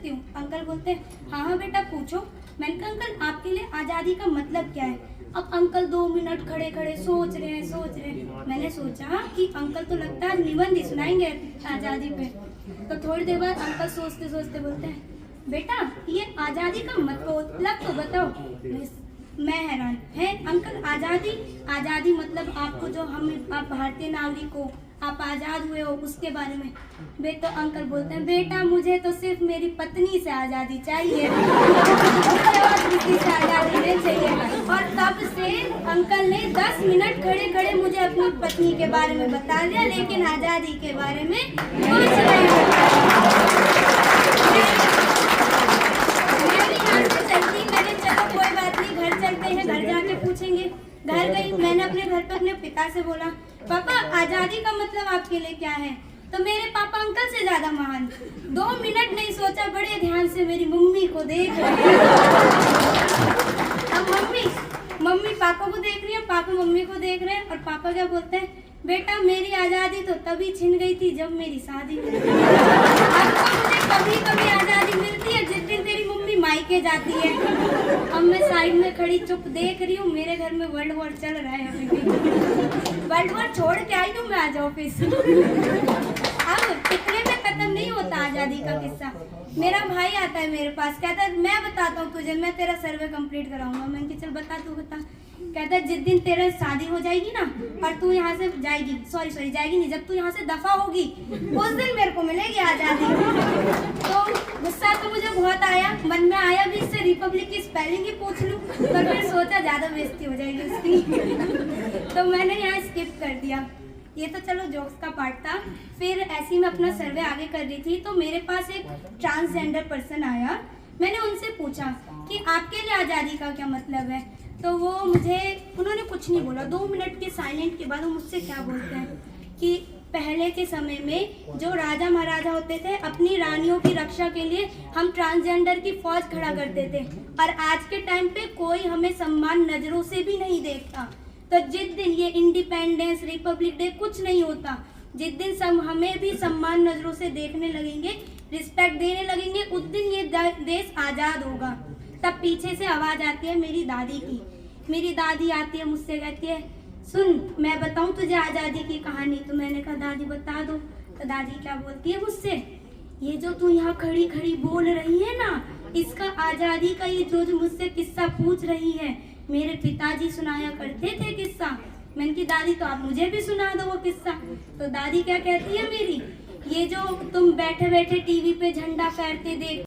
सकती हूँ? अंकल बोलते हैं हाँ हाँ बेटा पूछो। मैंने कहा अंकल आपके लिए आज़ादी का मतलब क्या है? अब अंकल 2 मिनट खड़े खड़े सोच रहे हैं। मैंने सोचा कि अंकल तो लगता है निबंध ही सुनाएंगे आज़ादी पे। तो थोड़ी देर बाद अंकल सोचते सोचते बोलते हैं बेटा ये आज़ादी का मतलब तो बताओ। मैं हैरान है अंकल आज़ादी मतलब आपको जो आप भारतीय नागरिक हो, आप आज़ाद हुए हो उसके बारे में। बेटा अंकल बोलते हैं बेटा मुझे तो सिर्फ मेरी पत्नी से आज़ादी चाहिए, मुझे और किसी से आज़ादी नहीं चाहिए। और तब से अंकल ने 10 मिनट खड़े खड़े मुझे अपनी पत्नी के बारे में बता दिया, लेकिन आज़ादी के बारे में कुछ नहीं बताया। घर जाके पूछेंगे। घर गई, मैंने अपने घर पे अपने पिता से बोला पापा आज़ादी का मतलब आपके लिए क्या है? तो मेरे पापा अंकल से ज्यादा महान। 2 मिनट नहीं सोचा, बड़े ध्यान से मेरी मम्मी को देख रहे हैं। अब मम्मी पापा को देख रही है, पापा मम्मी को देख रहे हैं। और पापा क्या बोलते हैं बेटा मेरी आज़ादी तो तभी छिन गई थी जब मेरी शादी हुई। अब तो मुझे कभी कभी आज़ादी मिलती है जिस दिन तेरी मम्मी मायके जाती है। अब मैं साइड में खड़ी चुप देख रही हूँ, मेरे घर में वर्ल्ड वॉर चल रहा है अभी भी। वर्ल्ड वॉर छोड़ के आई हूँ मैं आज ऑफिस। अब इतने में खत्म नहीं होता आज़ादी का किस्सा। मेरा भाई आता है मेरे पास, कहता है मैं बताता हूँ तुझे, मैं तेरा सर्वे कंप्लीट कराऊंगा। मैंने कहा चल बता तू बता। कहता है जिस दिन तेरा शादी हो जाएगी ना और तू यहाँ से जाएगी, सॉरी जाएगी नहीं, जब तू यहाँ से दफा होगी उस दिन मेरे को मिलेगी आज़ादी। तो गुस्सा तो मुझे बहुत आया, मन में आया भी इससे रिपब्लिक की स्पेलिंग ही पूछ लूं, पर फिर सोचा ज्यादा बेइज्जती हो जाएगी उसकी। तो मैंने यहाँ स्किप कर दिया। ये तो चलो जोक्स का पार्ट था। फिर ऐसी मैं अपना सर्वे आगे कर रही थी तो मेरे पास एक ट्रांसजेंडर पर्सन आया। मैंने उनसे पूछा कि आपके लिए आज़ादी का क्या मतलब है? तो उन्होंने कुछ नहीं बोला। 2 मिनट के साइलेंट के बाद वो मुझसे क्या बोलते हैं कि पहले के समय में जो राजा महाराजा होते थे अपनी रानियों की रक्षा के लिए हम ट्रांसजेंडर की फौज खड़ा करते थे, और आज के टाइम पे कोई हमें सम्मान नजरों से भी नहीं देखता। तो जिस दिन ये इंडिपेंडेंस रिपब्लिक डे कुछ नहीं होता, जिस दिन हमें भी सम्मान नजरों से देखने लगेंगे, रिस्पेक्ट देने लगेंगे, उस दिन ये देश आज़ाद होगा। तब पीछे से आवाज आती है मेरी दादी की। मेरी दादी आती है, मुझसे कहती है सुन मैं बताऊं तुझे आज़ादी की कहानी। तो मैंने कहा दादी बता दो। तो दादी क्या बोलती है मुझसे, ये जो तू यहाँ खड़ी खड़ी बोल रही है ना, इसका आज़ादी का ये जो मुझसे किस्सा पूछ रही है, मेरे पिताजी सुनाया करते थे किस्सा। मैंने की दादी तो आप मुझे भी सुना दो वो किस्सा। तो दादी क्या कहती है मेरी, ये जो तुम बैठे बैठे टीवी पे झंडा फहरते देख